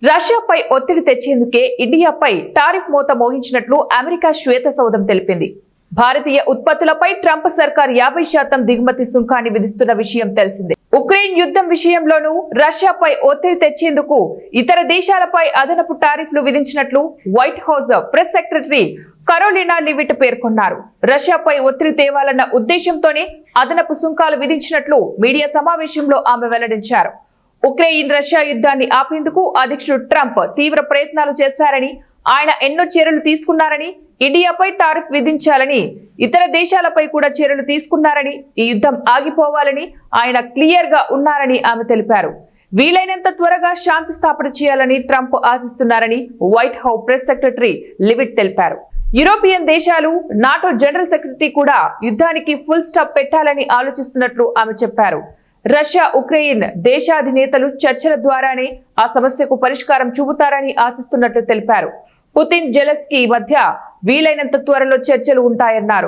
రష్యాపై ఒత్తిడి తెచ్చేందుకే ఇండియాపై టారిఫ్ మోత మోహించినట్లు అమెరికా శ్వేత సౌధం తెలిపింది. భారతీయ ఉత్పత్తులపై ట్రంప్ సర్కార్ 50% దిగుమతి సుంకాన్ని విధిస్తున్న విషయం తెలిసిందే. ఉక్రెయిన్ యుద్ధం విషయంలోనూ రష్యాపై ఒత్తిడి తెచ్చేందుకు ఇతర దేశాలపై అదనపు టారిఫ్లు విధించినట్లు White House press secretary Karoline Leavitt పేర్కొన్నారు. రష్యాపై ఒత్తిడి తేవాలన్న ఉద్దేశంతోనే అదనపు సుంకాలు విధించినట్లు మీడియా సమావేశంలో ఆమె వెల్లడించారు. ఉక్రెయిన్ రష్యా యుద్ధాన్ని ఆపేందుకు అధ్యక్షుడు ట్రంప్ తీవ్ర ప్రయత్నాలు చేశారని, ఆయన ఎన్నో చర్యలు తీసుకున్నారని, ఇండియాపై టారిఫ్ విధించాలని, ఇతర దేశాలపై కూడా చర్యలు తీసుకున్నారని, ఈ యుద్ధం ఆగిపోవాలని ఆయన క్లియర్ గా ఉన్నారని ఆమె తెలిపారు. వీలైనంత త్వరగా శాంతి స్థాపన చేయాలని ట్రంప్ ఆశిస్తున్నారని White House press secretary Leavitt తెలిపారు. యూరోపియన్ దేశాలు, నాటో జనరల్ సెక్రటరీ కూడా యుద్ధానికి ఫుల్ స్టాప్ పెట్టాలని ఆలోచిస్తున్నట్లు ఆమె చెప్పారు. రష్యా, ఉక్రెయిన్ దేశాధినేతలు చర్చల ద్వారానే ఆ సమస్యకు పరిష్కారం చూపుతారని ఆశిస్తున్నట్లు తెలిపారు. పుతిన్, జెలెన్స్కీ మధ్య వీలైనంత త్వరలో చర్చలు ఉంటాయన్నారు.